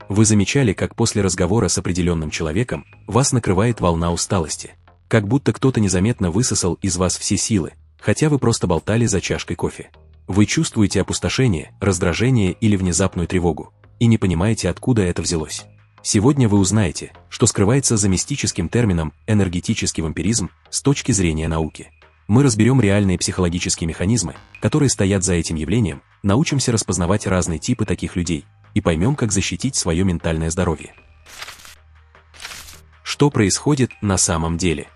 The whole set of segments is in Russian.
Вы замечали, как после разговора с определенным человеком вас накрывает волна усталости? Как будто кто-то незаметно высосал из вас все силы, хотя вы просто болтали за чашкой кофе. Вы чувствуете опустошение, раздражение или внезапную тревогу, и не понимаете, откуда это взялось. Сегодня вы узнаете, что скрывается за мистическим термином «энергетический вампиризм» с точки зрения науки. Мы разберем реальные психологические механизмы, которые стоят за этим явлением, научимся распознавать разные типы таких людей и поймем, как защитить свое ментальное здоровье. Что происходит на самом деле?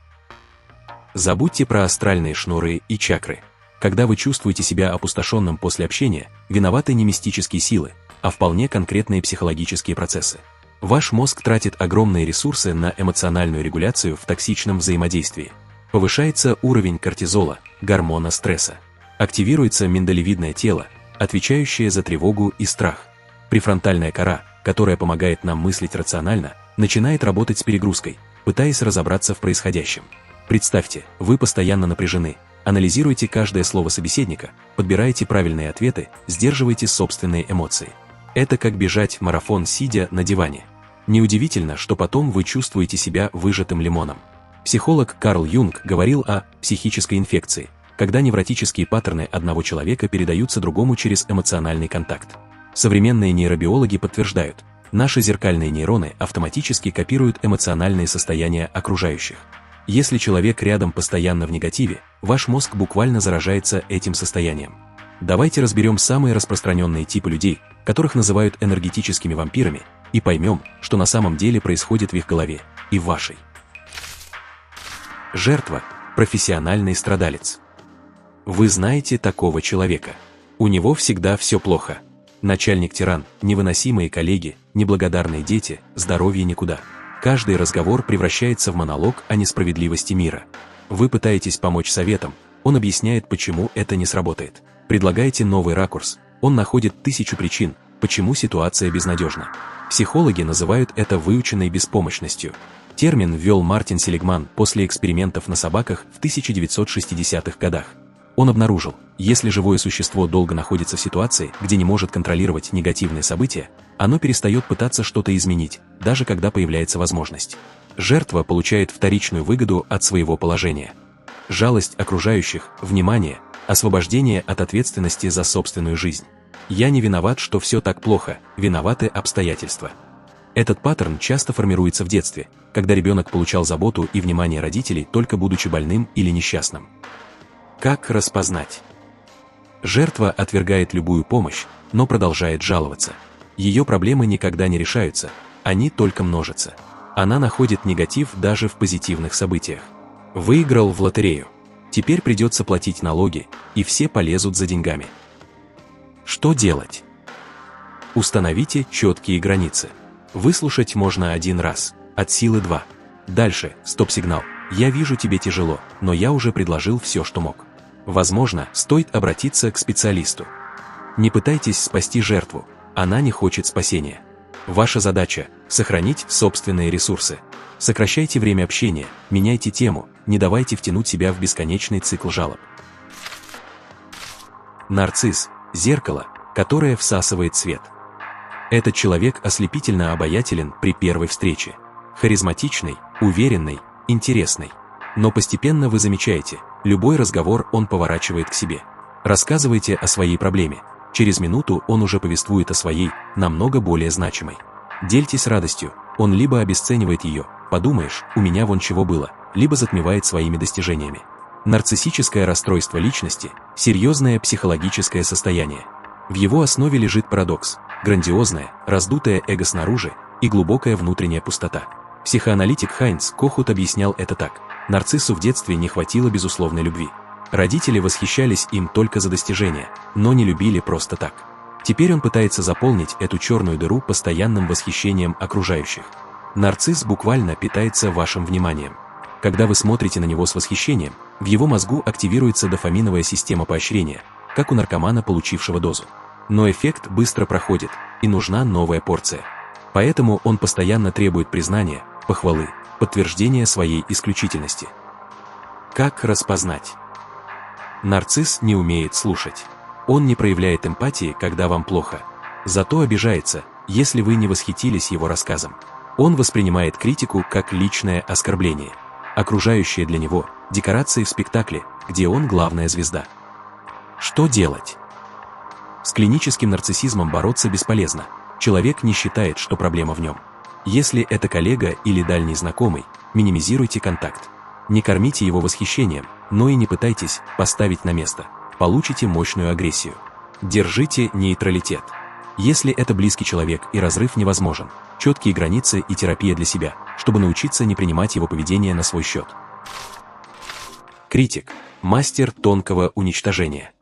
Забудьте про астральные шнуры и чакры. Когда вы чувствуете себя опустошенным после общения, виноваты не мистические силы, а вполне конкретные психологические процессы. Ваш мозг тратит огромные ресурсы на эмоциональную регуляцию в токсичном взаимодействии. Повышается уровень кортизола, гормона стресса. Активируется миндалевидное тело, отвечающее за тревогу и страх. Префронтальная кора, которая помогает нам мыслить рационально, начинает работать с перегрузкой, пытаясь разобраться в происходящем. Представьте, вы постоянно напряжены, анализируете каждое слово собеседника, подбираете правильные ответы, сдерживаете собственные эмоции. Это как бежать марафон, сидя на диване. Неудивительно, что потом вы чувствуете себя выжатым лимоном. Психолог Карл Юнг говорил о психической инфекции, когда невротические паттерны одного человека передаются другому через эмоциональный контакт. Современные нейробиологи подтверждают, наши зеркальные нейроны автоматически копируют эмоциональные состояния окружающих. Если человек рядом постоянно в негативе, ваш мозг буквально заражается этим состоянием. Давайте разберем самые распространенные типы людей, которых называют энергетическими вампирами, и поймем, что на самом деле происходит в их голове, и в вашей. Жертва – профессиональный страдалец. Вы знаете такого человека. У него всегда все плохо. Начальник-тиран, невыносимые коллеги, неблагодарные дети, здоровье никуда. Каждый разговор превращается в монолог о несправедливости мира. Вы пытаетесь помочь советом, он объясняет, почему это не сработает. Предлагаете новый ракурс, он находит 1000 причин, почему ситуация безнадежна. Психологи называют это выученной беспомощностью. Термин ввел Мартин Селигман после экспериментов на собаках в 1960-х годах. Он обнаружил, если живое существо долго находится в ситуации, где не может контролировать негативные события, оно перестает пытаться что-то изменить, даже когда появляется возможность. Жертва получает вторичную выгоду от своего положения. Жалость окружающих, внимание, освобождение от ответственности за собственную жизнь. Я не виноват, что все так плохо, виноваты обстоятельства. Этот паттерн часто формируется в детстве, когда ребенок получал заботу и внимание родителей, только будучи больным или несчастным. Как распознать? Жертва отвергает любую помощь, но продолжает жаловаться. Ее проблемы никогда не решаются, они только множатся. Она находит негатив даже в позитивных событиях. Выиграл в лотерею. Теперь придется платить налоги, и все полезут за деньгами. Что делать? Установите четкие границы. Выслушать можно один раз, от силы 2. Дальше, стоп-сигнал. Я вижу, тебе тяжело, но я уже предложил все, что мог. Возможно, стоит обратиться к специалисту. Не пытайтесь спасти жертву, она не хочет спасения. Ваша задача – сохранить собственные ресурсы. Сокращайте время общения, меняйте тему, не давайте втянуть себя в бесконечный цикл жалоб. Нарцисс – зеркало, которое всасывает свет. Этот человек ослепительно обаятелен при первой встрече. Харизматичный, уверенный, интересный. Но постепенно вы замечаете, любой разговор он поворачивает к себе. Рассказывайте о своей проблеме. Через минуту он уже повествует о своей, намного более значимой. Дельтесь радостью, он либо обесценивает ее, подумаешь, у меня вон чего было, либо затмевает своими достижениями. Нарциссическое расстройство личности – серьезное психологическое состояние. В его основе лежит парадокс – грандиозное, раздутое эго снаружи и глубокая внутренняя пустота. Психоаналитик Хайнц Кохут объяснял это так. Нарциссу в детстве не хватило безусловной любви. Родители восхищались им только за достижения, но не любили просто так. Теперь он пытается заполнить эту черную дыру постоянным восхищением окружающих. Нарцисс буквально питается вашим вниманием. Когда вы смотрите на него с восхищением, в его мозгу активируется дофаминовая система поощрения, как у наркомана, получившего дозу. Но эффект быстро проходит, и нужна новая порция. Поэтому он постоянно требует признания, похвалы, подтверждения своей исключительности. Как распознать? Нарцисс не умеет слушать. Он не проявляет эмпатии, когда вам плохо. Зато обижается, если вы не восхитились его рассказом. Он воспринимает критику как личное оскорбление. Окружающее для него – декорации в спектакле, где он главная звезда. Что делать? С клиническим нарциссизмом бороться бесполезно. Человек не считает, что проблема в нем. Если это коллега или дальний знакомый, минимизируйте контакт. Не кормите его восхищением, но и не пытайтесь поставить на место. Получите мощную агрессию. Держите нейтралитет. Если это близкий человек и разрыв невозможен, четкие границы и терапия для себя, чтобы научиться не принимать его поведение на свой счет. Критик – мастер тонкого уничтожения.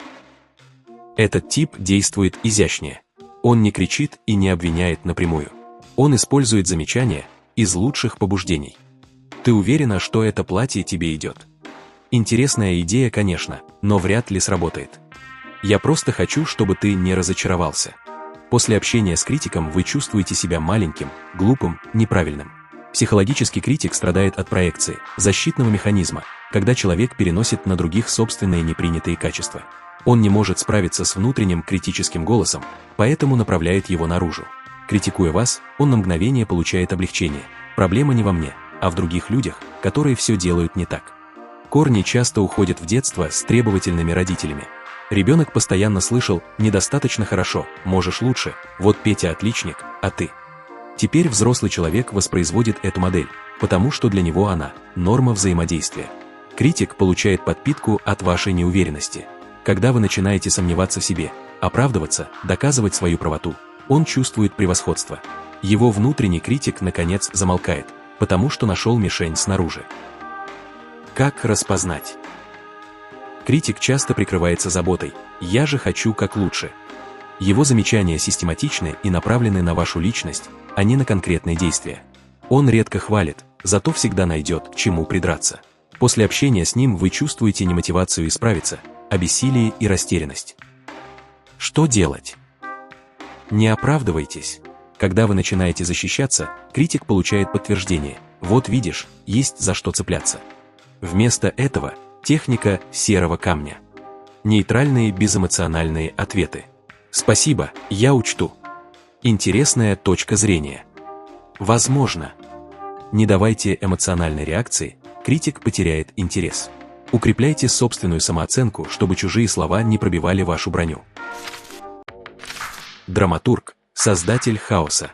Этот тип действует изящнее. Он не кричит и не обвиняет напрямую. Он использует замечания из лучших побуждений. Ты уверена, что это платье тебе идет? Интересная идея, конечно, но вряд ли сработает. Я просто хочу, чтобы ты не разочаровался. После общения с критиком вы чувствуете себя маленьким, глупым, неправильным. Психологический критик страдает от проекции, защитного механизма, когда человек переносит на других собственные непринятые качества. Он не может справиться с внутренним критическим голосом, поэтому направляет его наружу. Критикуя вас, он на мгновение получает облегчение. Проблема не во мне, а в других людях, которые все делают не так. Корни часто уходят в детство с требовательными родителями. Ребенок постоянно слышал «недостаточно хорошо, можешь лучше, вот Петя отличник, а ты». Теперь взрослый человек воспроизводит эту модель, потому что для него она – норма взаимодействия. Критик получает подпитку от вашей неуверенности. Когда вы начинаете сомневаться в себе, оправдываться, доказывать свою правоту, он чувствует превосходство. Его внутренний критик наконец замолкает, потому что нашел мишень снаружи. Как распознать? Критик часто прикрывается заботой «я же хочу как лучше». Его замечания систематичны и направлены на вашу личность, а не на конкретные действия. Он редко хвалит, зато всегда найдет, к чему придраться. После общения с ним вы чувствуете не мотивацию исправиться, а бессилие и растерянность. Что делать? Не оправдывайтесь. Когда вы начинаете защищаться, критик получает подтверждение «вот видишь, есть за что цепляться». Вместо этого техника серого камня. Нейтральные безэмоциональные ответы. Спасибо, я учту. Интересная точка зрения. Возможно. Не давайте эмоциональной реакции, критик потеряет интерес. Укрепляйте собственную самооценку, чтобы чужие слова не пробивали вашу броню. Драматург – создатель хаоса.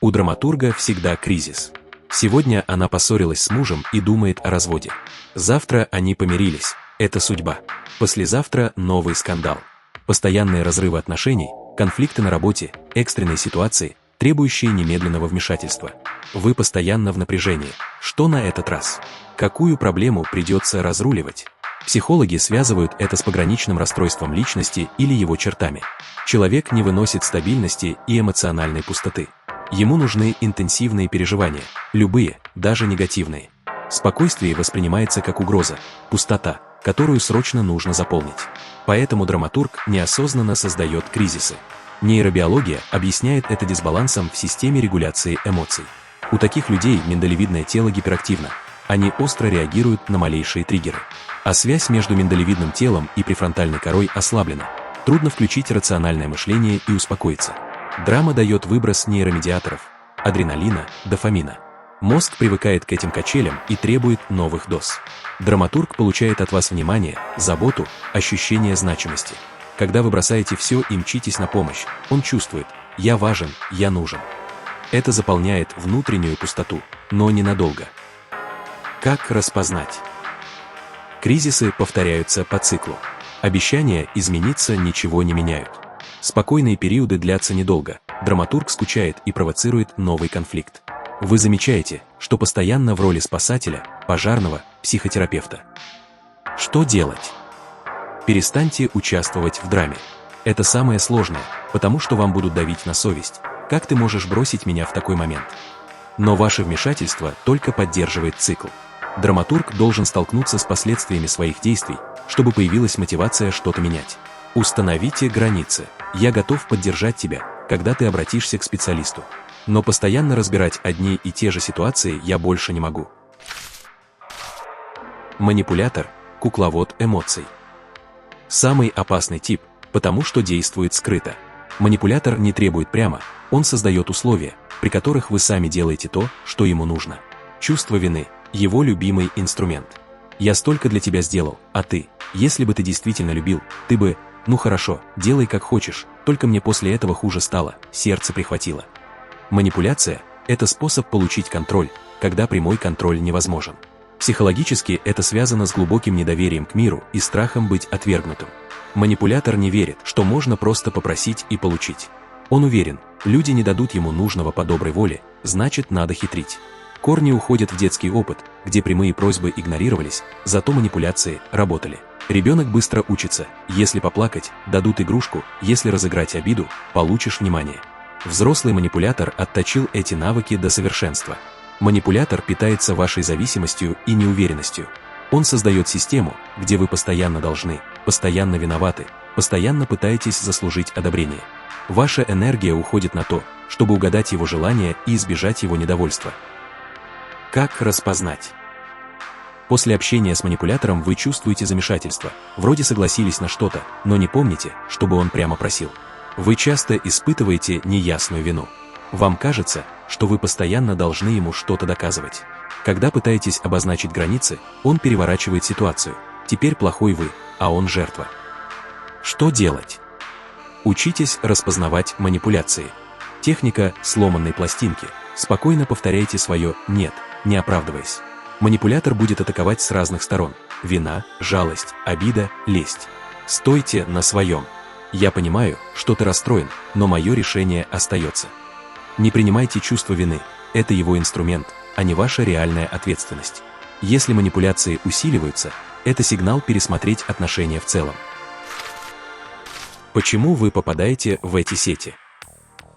У драматурга всегда кризис. Сегодня она поссорилась с мужем и думает о разводе. Завтра они помирились. Это судьба. Послезавтра новый скандал. Постоянные разрывы отношений, конфликты на работе, экстренные ситуации, требующие немедленного вмешательства. Вы постоянно в напряжении. Что на этот раз? Какую проблему придется разруливать? Психологи связывают это с пограничным расстройством личности или его чертами. Человек не выносит стабильности и эмоциональной пустоты. Ему нужны интенсивные переживания, любые, даже негативные. Спокойствие воспринимается как угроза, пустота, которую срочно нужно заполнить. Поэтому драматург неосознанно создает кризисы. Нейробиология объясняет это дисбалансом в системе регуляции эмоций. У таких людей миндалевидное тело гиперактивно. Они остро реагируют на малейшие триггеры. А связь между миндалевидным телом и префронтальной корой ослаблена. Трудно включить рациональное мышление и успокоиться. Драма дает выброс нейромедиаторов – адреналина, дофамина. Мозг привыкает к этим качелям и требует новых доз. Драматург получает от вас внимание, заботу, ощущение значимости. Когда вы бросаете все и мчитесь на помощь, он чувствует «я важен, я нужен». Это заполняет внутреннюю пустоту, но ненадолго. Как распознать? Кризисы повторяются по циклу. Обещания измениться ничего не меняют. Спокойные периоды длятся недолго, драматург скучает и провоцирует новый конфликт. Вы замечаете, что постоянно в роли спасателя, пожарного, психотерапевта. Что делать? Перестаньте участвовать в драме. Это самое сложное, потому что вам будут давить на совесть. Как ты можешь бросить меня в такой момент? Но ваше вмешательство только поддерживает цикл. Драматург должен столкнуться с последствиями своих действий, чтобы появилась мотивация что-то менять. Установите границы. Я готов поддержать тебя, когда ты обратишься к специалисту. Но постоянно разбирать одни и те же ситуации я больше не могу. Манипулятор, кукловод эмоций. Самый опасный тип, потому что действует скрыто. Манипулятор не требует прямо, он создает условия, при которых вы сами делаете то, что ему нужно. Чувство вины – его любимый инструмент. Я столько для тебя сделал, а ты, если бы ты действительно любил, ты бы, ну хорошо, делай как хочешь, только мне после этого хуже стало, сердце прихватило. Манипуляция – это способ получить контроль, когда прямой контроль невозможен. Психологически это связано с глубоким недоверием к миру и страхом быть отвергнутым. Манипулятор не верит, что можно просто попросить и получить. Он уверен, люди не дадут ему нужного по доброй воле, значит надо хитрить. Корни уходят в детский опыт, где прямые просьбы игнорировались, зато манипуляции работали. Ребенок быстро учится, если поплакать, дадут игрушку, если разыграть обиду, получишь внимание. Взрослый манипулятор отточил эти навыки до совершенства. Манипулятор питается вашей зависимостью и неуверенностью. Он создает систему, где вы постоянно должны, постоянно виноваты, постоянно пытаетесь заслужить одобрение. Ваша энергия уходит на то, чтобы угадать его желания и избежать его недовольства. Как распознать? После общения с манипулятором вы чувствуете замешательство, вроде согласились на что-то, но не помните, чтобы он прямо просил. Вы часто испытываете неясную вину. Вам кажется, что вы постоянно должны ему что-то доказывать. Когда пытаетесь обозначить границы, он переворачивает ситуацию. Теперь плохой вы, а он жертва. Что делать? Учитесь распознавать манипуляции. Техника сломанной пластинки. Спокойно повторяйте свое «нет», не оправдываясь. Манипулятор будет атаковать с разных сторон. Вина, жалость, обида, лесть. Стойте на своем. Я понимаю, что ты расстроен, но мое решение остается. Не принимайте чувство вины, это его инструмент, а не ваша реальная ответственность. Если манипуляции усиливаются, это сигнал пересмотреть отношения в целом. Почему вы попадаете в эти сети?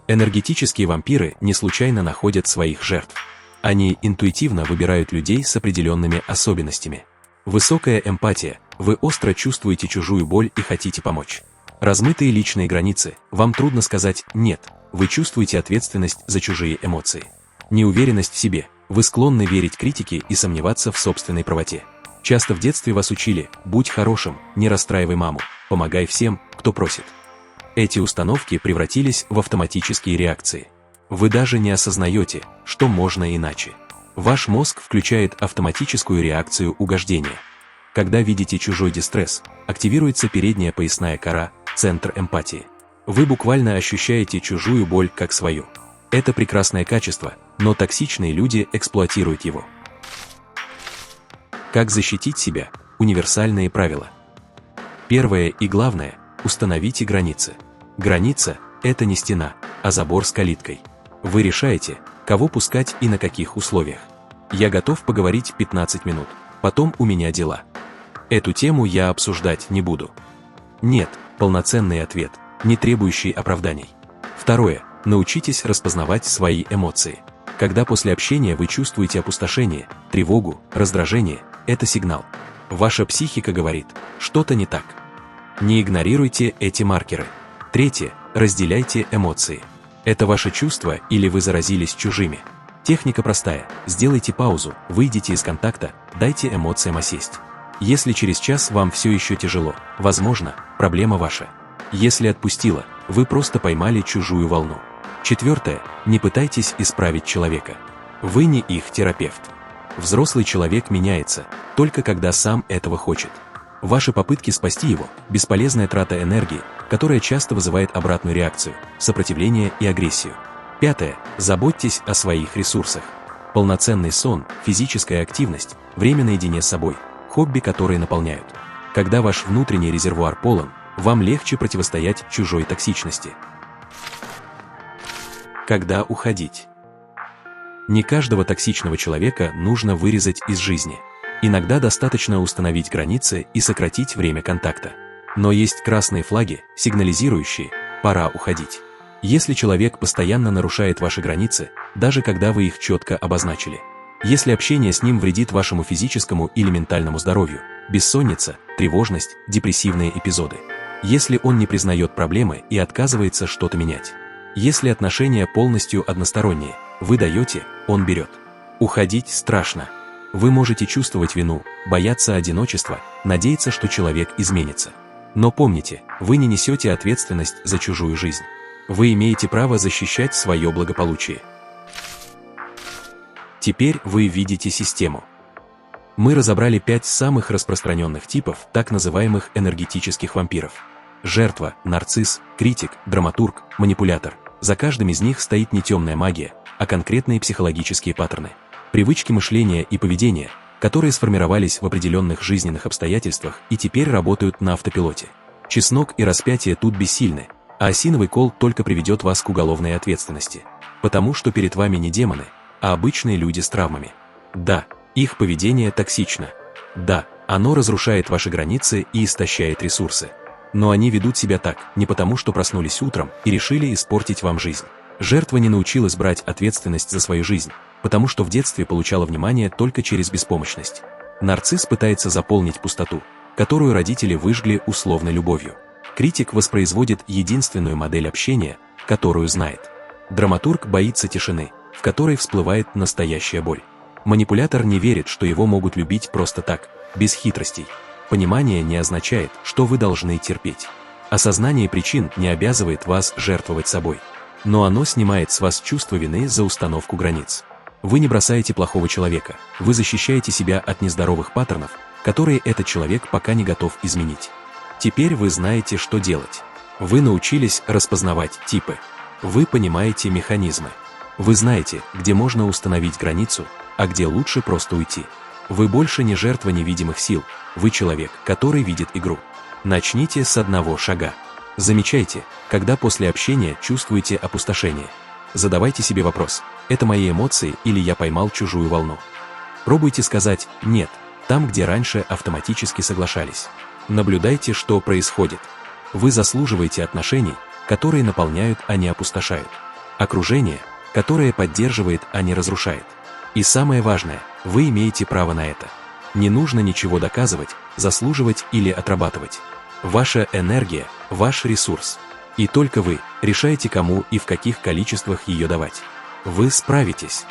Энергетические вампиры не случайно находят своих жертв. Они интуитивно выбирают людей с определенными особенностями. Высокая эмпатия, вы остро чувствуете чужую боль и хотите помочь. Размытые личные границы, вам трудно сказать «нет», вы чувствуете ответственность за чужие эмоции. Неуверенность в себе, вы склонны верить критике и сомневаться в собственной правоте. Часто в детстве вас учили «будь хорошим, не расстраивай маму, помогай всем, кто просит». Эти установки превратились в автоматические реакции. Вы даже не осознаете, что можно иначе. Ваш мозг включает автоматическую реакцию угождения. Когда видите чужой дистресс, активируется передняя поясная кора, центр эмпатии. Вы буквально ощущаете чужую боль как свою. Это прекрасное качество, но токсичные люди эксплуатируют его. Как защитить себя? Универсальные правила. Первое и главное – установите границы. Граница – это не стена, а забор с калиткой. Вы решаете, кого пускать и на каких условиях. Я готов поговорить 15 минут, потом у меня дела. Эту тему я обсуждать не буду. Нет, полноценный ответ, не требующий оправданий. Второе. Научитесь распознавать свои эмоции. Когда после общения вы чувствуете опустошение, тревогу, раздражение, это сигнал. Ваша психика говорит, что-то не так. Не игнорируйте эти маркеры. Третье. Разделяйте эмоции. Это ваши чувства или вы заразились чужими? Техника простая. Сделайте паузу, выйдите из контакта, дайте эмоциям осесть. Если через час вам все еще тяжело, возможно, проблема ваша. Если отпустила, вы просто поймали чужую волну. Четвертое. Не пытайтесь исправить человека. Вы не их терапевт. Взрослый человек меняется, только когда сам этого хочет. Ваши попытки спасти его – бесполезная трата энергии, которая часто вызывает обратную реакцию, сопротивление и агрессию. Пятое. Заботьтесь о своих ресурсах. Полноценный сон, физическая активность, время наедине с собой, хобби, которые наполняют. Когда ваш внутренний резервуар полон, вам легче противостоять чужой токсичности. Когда уходить? Не каждого токсичного человека нужно вырезать из жизни. Иногда достаточно установить границы и сократить время контакта. Но есть красные флаги, сигнализирующие «пора уходить». Если человек постоянно нарушает ваши границы, даже когда вы их четко обозначили. Если общение с ним вредит вашему физическому или ментальному здоровью, бессонница, тревожность, депрессивные эпизоды. Если он не признает проблемы и отказывается что-то менять. Если отношения полностью односторонние, вы даете, он берет. Уходить страшно. Вы можете чувствовать вину, бояться одиночества, надеяться, что человек изменится. Но помните, вы не несете ответственность за чужую жизнь. Вы имеете право защищать свое благополучие. Теперь вы видите систему. Мы разобрали 5 самых распространенных типов так называемых энергетических вампиров. Жертва, нарцисс, критик, драматург, манипулятор. За каждым из них стоит не темная магия, а конкретные психологические паттерны. Привычки мышления и поведения, которые сформировались в определенных жизненных обстоятельствах и теперь работают на автопилоте. Чеснок и распятие тут бессильны, а осиновый кол только приведет вас к уголовной ответственности. Потому что перед вами не демоны, а обычные люди с травмами. Да, их поведение токсично. Да, оно разрушает ваши границы и истощает ресурсы. Но они ведут себя так, не потому что проснулись утром и решили испортить вам жизнь. Жертва не научилась брать ответственность за свою жизнь, потому что в детстве получала внимание только через беспомощность. Нарцисс пытается заполнить пустоту, которую родители выжгли условной любовью. Критик воспроизводит единственную модель общения, которую знает. Драматург боится тишины, в которой всплывает настоящая боль. Манипулятор не верит, что его могут любить просто так, без хитростей. Понимание не означает, что вы должны терпеть. Осознание причин не обязывает вас жертвовать собой. Но оно снимает с вас чувство вины за установку границ. Вы не бросаете плохого человека, вы защищаете себя от нездоровых паттернов, которые этот человек пока не готов изменить. Теперь вы знаете, что делать. Вы научились распознавать типы. Вы понимаете механизмы. Вы знаете, где можно установить границу, а где лучше просто уйти. Вы больше не жертва невидимых сил, вы человек, который видит игру. Начните с одного шага. Замечайте, когда после общения чувствуете опустошение. Задавайте себе вопрос: это мои эмоции или я поймал чужую волну? Пробуйте сказать «нет» там, где раньше автоматически соглашались. Наблюдайте, что происходит. Вы заслуживаете отношений, которые наполняют, а не опустошают. Окружение, которое поддерживает, а не разрушает. И самое важное, вы имеете право на это. Не нужно ничего доказывать, заслуживать или отрабатывать. Ваша энергия – ваш ресурс. И только вы решаете, кому и в каких количествах ее давать. Вы справитесь.